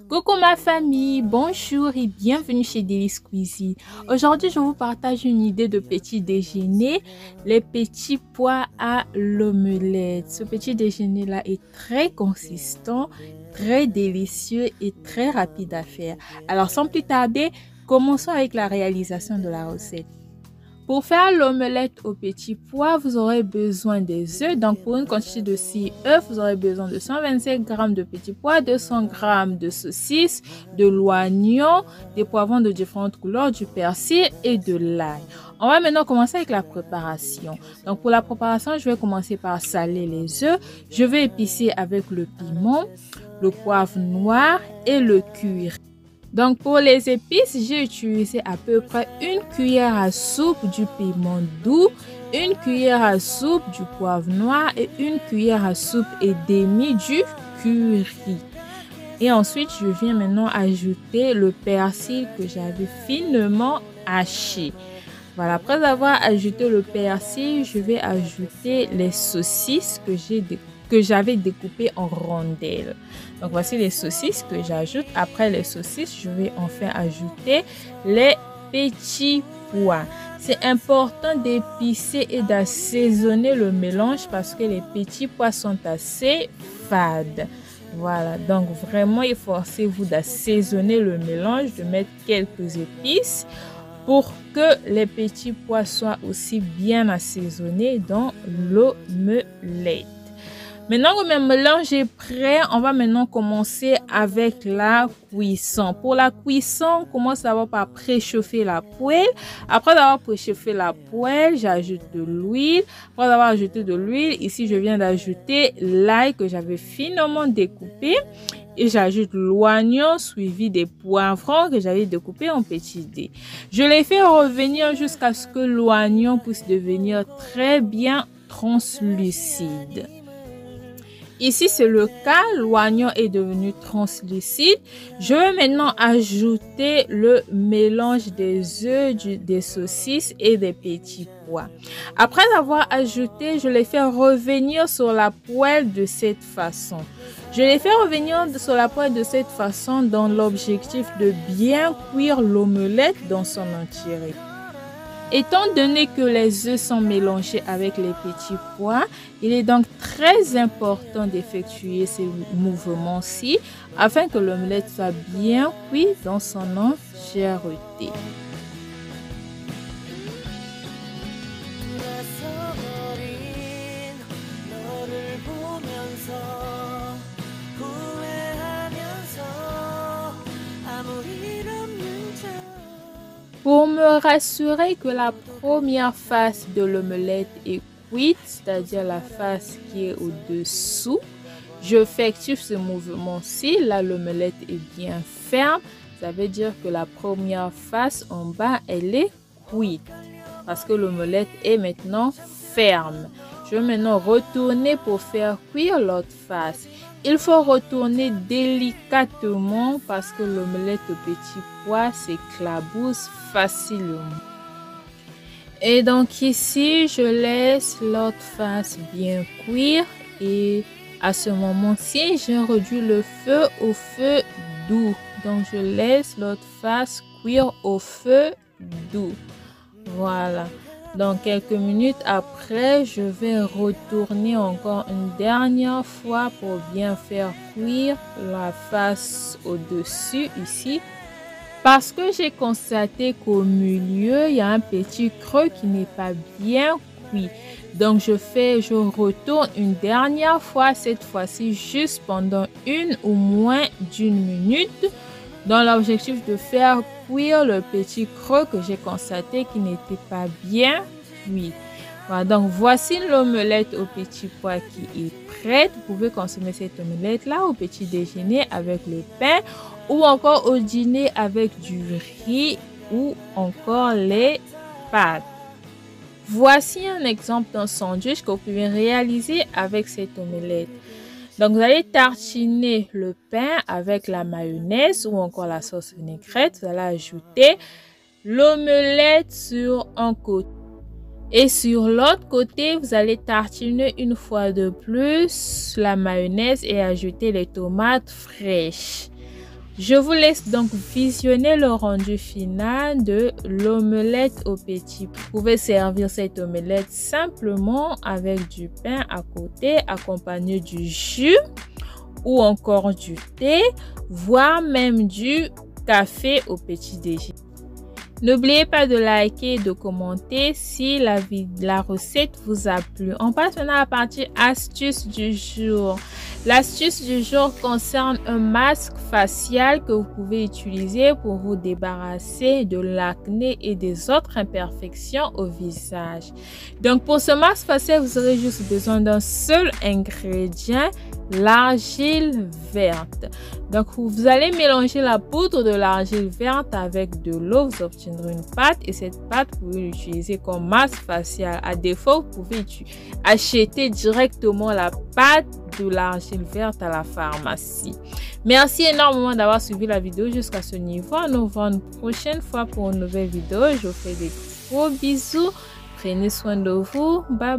Coucou ma famille, bonjour et bienvenue chez Delice Cuisine. Aujourd'hui, je vous partage une idée de petit déjeuner, les petits pois à l'omelette. Ce petit déjeuner-là est très consistant, très délicieux et très rapide à faire. Alors, sans plus tarder, commençons avec la réalisation de la recette. Pour faire l'omelette aux petits pois, vous aurez besoin des œufs. Donc, pour une quantité de 6 œufs, vous aurez besoin de 125 g de petits pois, 200 g de saucisses, de l'oignon, des poivrons de différentes couleurs, du persil et de l'ail. On va maintenant commencer avec la préparation. Donc, pour la préparation, je vais commencer par saler les œufs. Je vais épicer avec le piment, le poivre noir et le curry. Donc, pour les épices, j'ai utilisé à peu près une cuillère à soupe du piment doux, une cuillère à soupe du poivre noir et une cuillère à soupe et demie du curry. Et ensuite, je viens maintenant ajouter le persil que j'avais finement haché. Voilà, après avoir ajouté le persil, je vais ajouter les saucisses que j'avais découpées en rondelles. Donc, voici les saucisses que j'ajoute. Après les saucisses, je vais enfin ajouter les petits pois. C'est important d'épicer et d'assaisonner le mélange parce que les petits pois sont assez fades. Voilà, donc vraiment, efforcez-vous d'assaisonner le mélange, de mettre quelques épices pour que les petits pois soient aussi bien assaisonnés dans l'omelette. Maintenant que mon mélange est prêt, on va maintenant commencer avec la cuisson. Pour la cuisson, on commence d'abord par préchauffer la poêle. Après avoir préchauffé la poêle, j'ajoute de l'huile. Après avoir ajouté de l'huile, ici je viens d'ajouter l'ail que j'avais finement découpé. Et j'ajoute l'oignon suivi des poivrons que j'avais découpés en petits dés. Je les fais revenir jusqu'à ce que l'oignon puisse devenir très bien translucide. Ici, c'est le cas, l'oignon est devenu translucide. Je vais maintenant ajouter le mélange des œufs, des saucisses et des petits pois. Après avoir ajouté, je les fais revenir sur la poêle de cette façon. Je les fais revenir sur la poêle de cette façon dans l'objectif de bien cuire l'omelette dans son entièreté. Étant donné que les œufs sont mélangés avec les petits pois, il est donc très important d'effectuer ces mouvements-ci afin que l'omelette soit bien cuite dans son entièreté. Pour me rassurer que la première face de l'omelette est cuite, c'est-à-dire la face qui est au-dessous, j'effectue ce mouvement-ci. Là, l'omelette est bien ferme. Ça veut dire que la première face en bas, elle est cuite parce que l'omelette est maintenant ferme. Je vais maintenant retourner pour faire cuire l'autre face. Il faut retourner délicatement parce que l'omelette au petit pois s'éclabousse facilement. Et donc ici, je laisse l'autre face bien cuire et à ce moment-ci, j'ai réduit le feu au feu doux. Donc je laisse l'autre face cuire au feu doux. Voilà. Donc quelques minutes après, je vais retourner encore une dernière fois pour bien faire cuire la face au-dessus ici. Parce que j'ai constaté qu'au milieu, il y a un petit creux qui n'est pas bien cuit. Donc je retourne une dernière fois, cette fois-ci juste pendant une ou moins d'une minute, dans l'objectif de faire cuire le petit creux que j'ai constaté qui n'était pas bien cuit. Voilà, donc voici l'omelette au petit pois qui est prête. Vous pouvez consommer cette omelette là au petit déjeuner avec le pain ou encore au dîner avec du riz ou encore les pâtes. Voici un exemple d'un sandwich que vous pouvez réaliser avec cette omelette. Donc, vous allez tartiner le pain avec la mayonnaise ou encore la sauce vinaigrette. Vous allez ajouter l'omelette sur un côté. Et sur l'autre côté, vous allez tartiner une fois de plus la mayonnaise et ajouter les tomates fraîches. Je vous laisse donc visionner le rendu final de l'omelette au petit pois. Vous pouvez servir cette omelette simplement avec du pain à côté, accompagné du jus ou encore du thé, voire même du café au petit déjeuner. N'oubliez pas de liker et de commenter si la recette vous a plu. On passe maintenant à la partie astuce du jour. L'astuce du jour concerne un masque facial que vous pouvez utiliser pour vous débarrasser de l'acné et des autres imperfections au visage. Donc pour ce masque facial, vous aurez juste besoin d'un seul ingrédient, l'argile verte. Donc vous allez mélanger la poudre de l'argile verte avec de l'eau, vous obtiendrez une pâte et cette pâte vous pouvez l'utiliser comme masque facial. À défaut, vous pouvez acheter directement la pâte de l'argile verte à la pharmacie. Merci énormément d'avoir suivi la vidéo jusqu'à ce niveau. Nous revoit une prochaine fois pour une nouvelle vidéo. Je vous fais des gros bisous. Prenez soin de vous. Bye bye.